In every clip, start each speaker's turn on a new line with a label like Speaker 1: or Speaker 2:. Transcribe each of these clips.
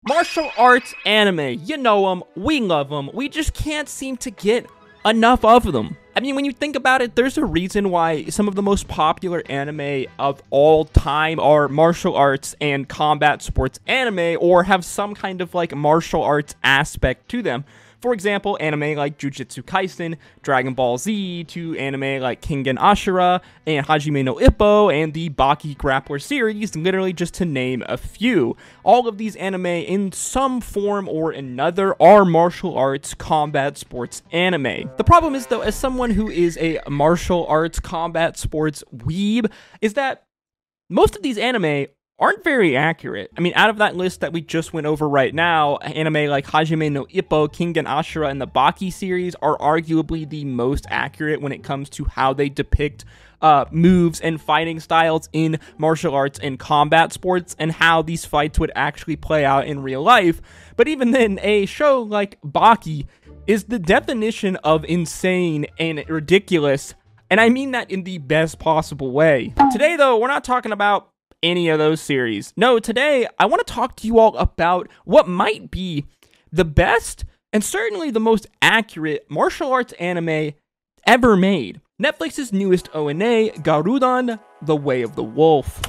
Speaker 1: Martial arts anime, you know them, we love them, we just can't seem to get enough of them. I mean, when you think about it, there's a reason why some of the most popular anime of all time are martial arts and combat sports anime, or have some kind of like martial arts aspect to them. For example, anime like Jujutsu Kaisen, Dragon Ball Z, to anime like Kengan Ashura, and Hajime no Ippo, and the Baki Grappler series, literally just to name a few. All of these anime, in some form or another, are martial arts combat sports anime. The problem is, though, as someone who is a martial arts combat sports weeb, is that most of these anime aren't very accurate. I mean, out of that list that we just went over right now, anime like Hajime no Ippo, Kengan Ashura, and the Baki series are arguably the most accurate when it comes to how they depict moves and fighting styles in martial arts and combat sports, and how these fights would actually play out in real life. But even then, a show like Baki is the definition of insane and ridiculous, and I mean that in the best possible way. Today, though, we're not talking about any of those series. No, today I want to talk to you all about what might be the best and certainly the most accurate martial arts anime ever made. Netflix's newest ONA, Garudan: The Way of the Wolf.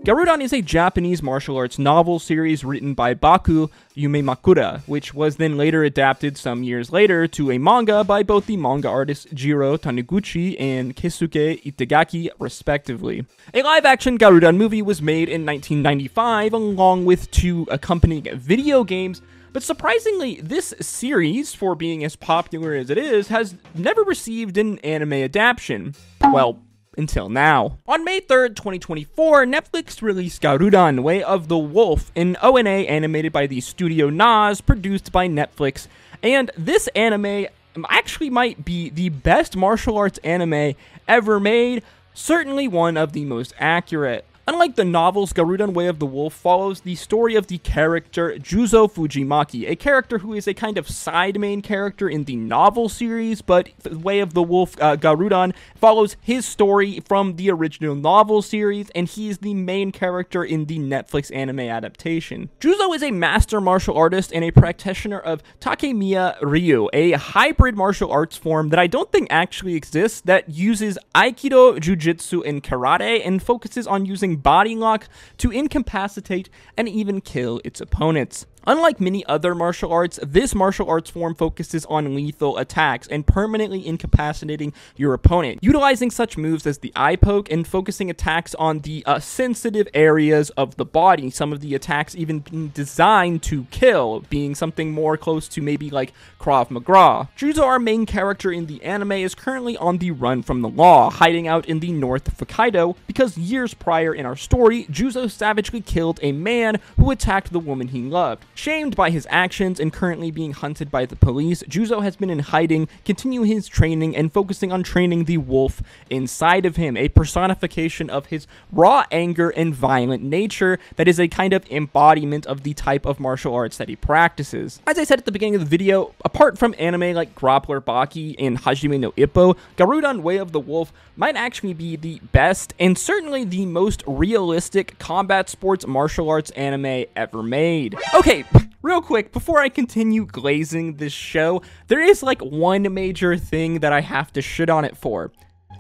Speaker 1: Garudan is a Japanese martial arts novel series written by Baku Yumemakura, which was then later adapted some years later to a manga by both the manga artists Jiro Taniguchi and Keisuke Itagaki, respectively. A live-action Garudan movie was made in 1995, along with 2 accompanying video games, but surprisingly, this series, for being as popular as it is, has never received an anime adaptation. Well, until now. On May 3rd, 2024, Netflix released Garudan: Way of the Wolf, an ONA animated by the studio NAS, produced by Netflix, and this anime actually might be the best martial arts anime ever made, certainly one of the most accurate. Unlike the novels, Garudan: Way of the Wolf follows the story of the character Juzo Fujimaki, a character who is a kind of side main character in the novel series, but Way of the Wolf, Garudan, follows his story from the original novel series, and he is the main character in the Netflix anime adaptation. Juzo is a master martial artist and a practitioner of Takemiya Ryu, a hybrid martial arts form that I don't think actually exists, that uses Aikido, Jujutsu, and Karate, and focuses on using body lock to incapacitate and even kill its opponents. Unlike many other martial arts, this martial arts form focuses on lethal attacks and permanently incapacitating your opponent, utilizing such moves as the eye poke and focusing attacks on the sensitive areas of the body. Some of the attacks even being designed to kill, being something more close to maybe like Krav Maga. Juzo, our main character in the anime, is currently on the run from the law, hiding out in the north of Hokkaido, because years prior in our story, Juzo savagely killed a man who attacked the woman he loved. Shamed by his actions and currently being hunted by the police, Juzo has been in hiding, continuing his training and focusing on training the wolf inside of him, a personification of his raw anger and violent nature that is a kind of embodiment of the type of martial arts that he practices. As I said at the beginning of the video, apart from anime like Grappler Baki and Hajime no Ippo, Garudan: Way of the Wolf might actually be the best and certainly the most realistic combat sports martial arts anime ever made. Okay, real quick, before I continue glazing this show, there is like one major thing that I have to shit on it for.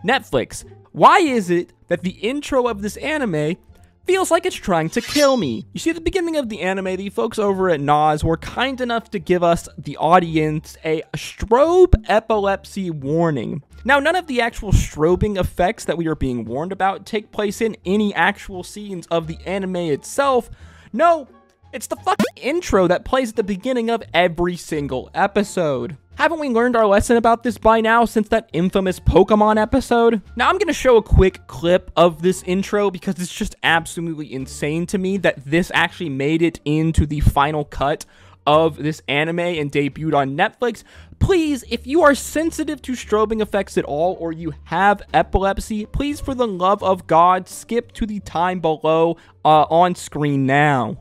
Speaker 1: Netflix, why is it that the intro of this anime feels like it's trying to kill me? You see, at the beginning of the anime, the folks over at NAS were kind enough to give us, the audience, a strobe epilepsy warning. Now, none of the actual strobing effects that we are being warned about take place in any actual scenes of the anime itself. No, it's the fucking intro that plays at the beginning of every single episode. Haven't we learned our lesson about this by now since that infamous Pokemon episode? Now I'm gonna show a quick clip of this intro because it's just absolutely insane to me that this actually made it into the final cut of this anime and debuted on Netflix. Please, if you are sensitive to strobing effects at all, or you have epilepsy, please, for the love of God, skip to the time below on screen now.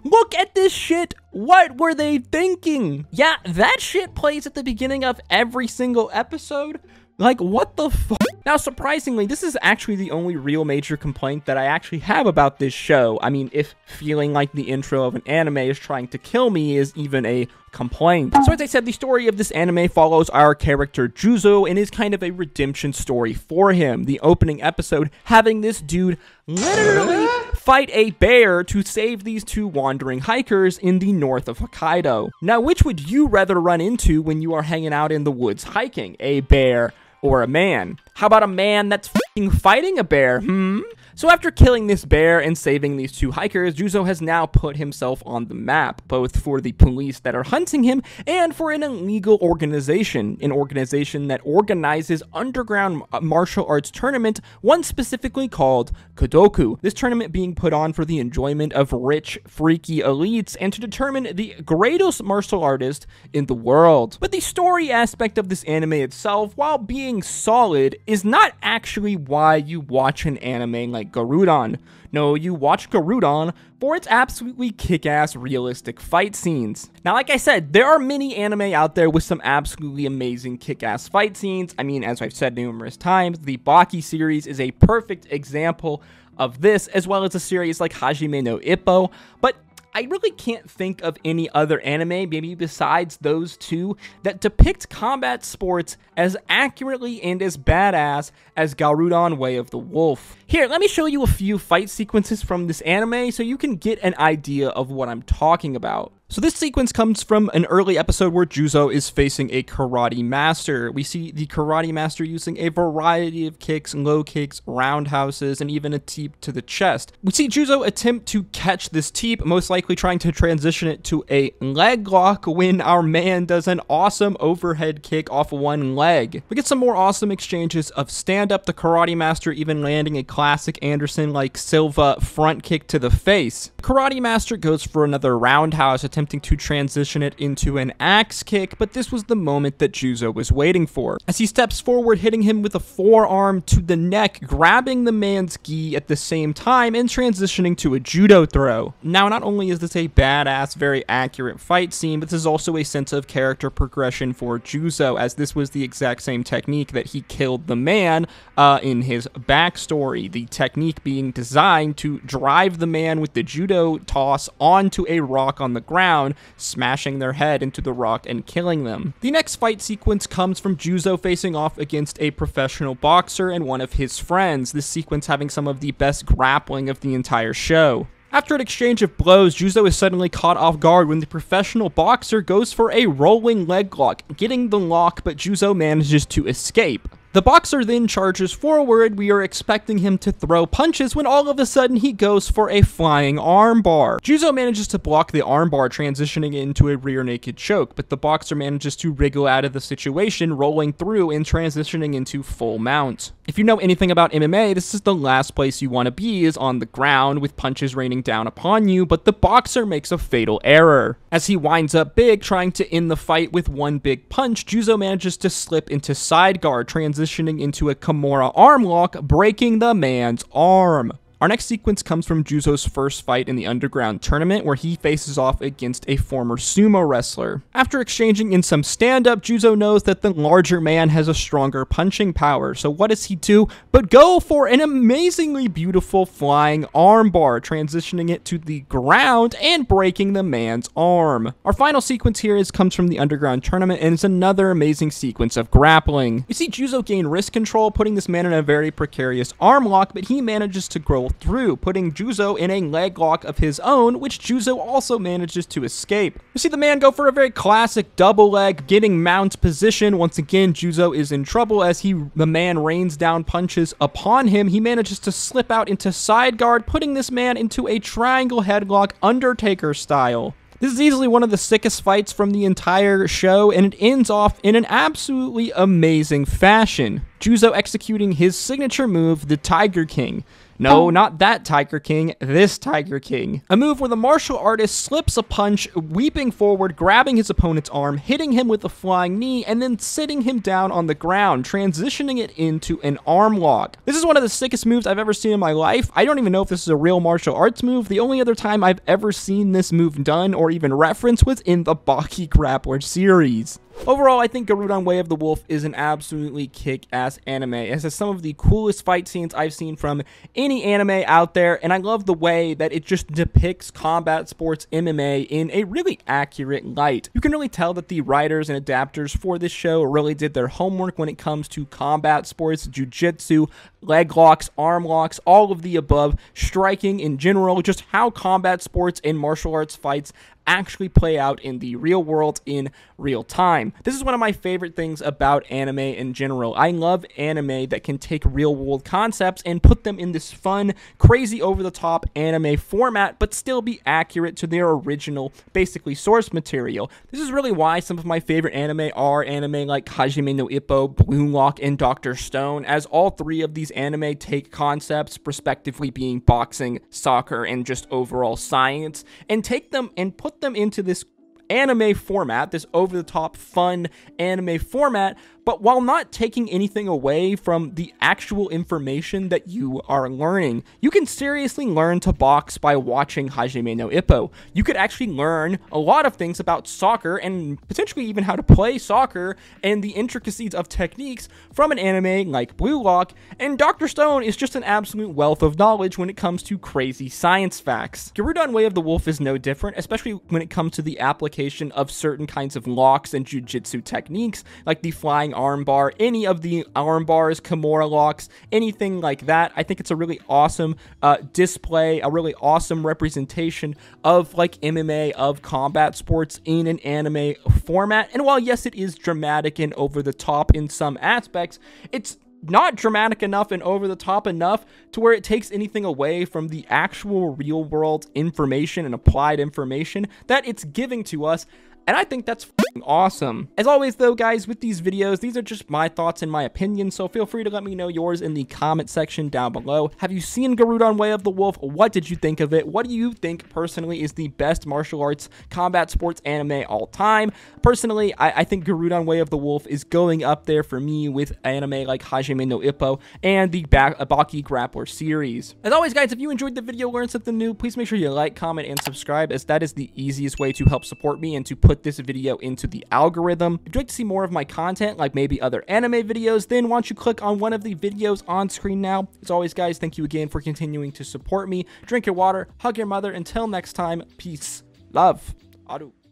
Speaker 1: Look at this this shit? What were they thinking? Yeah, that shit plays at the beginning of every single episode. Like, what the fuck? Now, surprisingly, this is actually the only real major complaint that I actually have about this show. I mean, if feeling like the intro of an anime is trying to kill me is even a complaint. So as I said, the story of this anime follows our character Juzo and is kind of a redemption story for him. The opening episode having this dude literally fight a bear to save these two wandering hikers in the north of Hokkaido. Now, which would you rather run into when you are hanging out in the woods hiking? A bear or a man? How about a man that's f***ing fighting a bear, So after killing this bear and saving these two hikers, Juzo has now put himself on the map, both for the police that are hunting him and for an illegal organization, that organizes underground martial arts tournament, one specifically called Kodoku. This tournament being put on for the enjoyment of rich, freaky elites and to determine the greatest martial artist in the world. But the story aspect of this anime itself, while being solid, is not actually why you watch an anime like Garudon. No, you watch Garudon for its absolutely kick-ass realistic fight scenes. Now, like I said, there are many anime out there with some absolutely amazing kick-ass fight scenes. I mean, as I've said numerous times, the Baki series is a perfect example of this, as well as a series like Hajime no Ippo, but I really can't think of any other anime, maybe besides those two, that depict combat sports as accurately and as badass as Garudon Way of the Wolf. Here, let me show you a few fight sequences from this anime so you can get an idea of what I'm talking about. So this sequence comes from an early episode where Juzo is facing a karate master. We see the karate master using a variety of kicks, low kicks, roundhouses, and even a teep to the chest. We see Juzo attempt to catch this teep, most likely trying to transition it to a leg lock when our man does an awesome overhead kick off one leg. We get some more awesome exchanges of stand-up, the karate master even landing a classic Anderson-like Silva front kick to the face. The karate master goes for another roundhouse, attempting to transition it into an axe kick, but this was the moment that Juzo was waiting for. As he steps forward, hitting him with a forearm to the neck, grabbing the man's gi at the same time and transitioning to a judo throw. Now, not only is this a badass, very accurate fight scene, but this is also a sense of character progression for Juzo, as this was the exact same technique that he killed the man in his backstory. The technique being designed to drive the man with the judo toss onto a rock on the ground, smashing their head into the rock and killing them. The next fight sequence comes from Juzo facing off against a professional boxer and one of his friends, this sequence having some of the best grappling of the entire show. After an exchange of blows, Juzo is suddenly caught off guard when the professional boxer goes for a rolling leg lock, getting the lock, but Juzo manages to escape. The boxer then charges forward. We are expecting him to throw punches when all of a sudden he goes for a flying armbar. Juzo manages to block the armbar, transitioning into a rear naked choke, but the boxer manages to wriggle out of the situation, rolling through and transitioning into full mount. If you know anything about MMA, this is the last place you want to be, is on the ground with punches raining down upon you, but the boxer makes a fatal error. As he winds up big, trying to end the fight with one big punch, Juzo manages to slip into side guard, transitioning into a Kimura arm lock, breaking the man's arm. Our next sequence comes from Juzo's first fight in the underground tournament, where he faces off against a former sumo wrestler. After exchanging in some stand-up, Juzo knows that the larger man has a stronger punching power, so what does he do but go for an amazingly beautiful flying armbar, transitioning it to the ground and breaking the man's arm. Our final sequence here comes from the underground tournament and is another amazing sequence of grappling. We see Juzo gain wrist control, putting this man in a very precarious arm lock, but he manages to grow through, putting Juzo in a leg lock of his own, which Juzo also manages to escape. We see the man go for a very classic double leg, getting mount position. Once again, Juzo is in trouble as the man rains down punches upon him. He manages to slip out into side guard, putting this man into a triangle headlock, Undertaker style. This is easily one of the sickest fights from the entire show, and it ends off in an absolutely amazing fashion. Juzo executing his signature move, the Tiger King. No, not that Tiger King, this Tiger King. A move where the martial artist slips a punch, weeping forward, grabbing his opponent's arm, hitting him with a flying knee, and then sitting him down on the ground, transitioning it into an arm lock. This is one of the sickest moves I've ever seen in my life. I don't even know if this is a real martial arts move. The only other time I've ever seen this move done or even referenced was in the Baki Grappler series. Overall, I think Garudon Way of the Wolf is an absolutely kick-ass anime. It has some of the coolest fight scenes I've seen from any anime out there, and I love the way that it just depicts combat sports MMA in a really accurate light. You can really tell that the writers and adapters for this show really did their homework when it comes to combat sports, jujitsu, leg locks, arm locks, all of the above, striking in general, just how combat sports and martial arts fights actually play out in the real world in real time. This is one of my favorite things about anime in general. I love anime that can take real world concepts and put them in this fun, crazy over-the-top anime format, but still be accurate to their original, basically, source material. This is really why some of my favorite anime are anime like Hajime no Ippo, Blue Lock, and Dr. Stone, as all three of these anime take concepts, respectively being boxing, soccer, and just overall science, and take them and put them into this anime format, this over-the-top fun anime format, but while not taking anything away from the actual information that you are learning. You can seriously learn to box by watching Hajime no Ippo. You could actually learn a lot of things about soccer and potentially even how to play soccer and the intricacies of techniques from an anime like Blue Lock, and Dr. Stone is just an absolute wealth of knowledge when it comes to crazy science facts. Garudon Way of the Wolf is no different, especially when it comes to the application of certain kinds of locks and jujitsu techniques, like the flying armbar, any of the arm bars, Kimura locks, anything like that. I think it's a really awesome display, a really awesome representation of like MMA, of combat sports in an anime format. And while yes, it is dramatic and over the top in some aspects, it's not dramatic enough and over the top enough to where it takes anything away from the actual real world information and applied information that it's giving to us. And I think that's awesome. As always though, guys, with these videos, these are just my thoughts and my opinions, so feel free to let me know yours in the comment section down below. Have you seen Garudon Way of the Wolf? What did you think of it? What do you think personally is the best martial arts combat sports anime all time? Personally, I think Garudon Way of the Wolf is going up there for me with anime like Hajime no Ippo and the Baki Grappler series. As always, guys, if you enjoyed the video, learned something new, please make sure you like, comment, and subscribe, as that is the easiest way to help support me and to put this video into the algorithm. If you'd like to see more of my content, like maybe other anime videos, then why don't you click on one of the videos on screen now. As always, guys, thank you again for continuing to support me. Drink your water, hug your mother. Until next time, peace, love, Aru.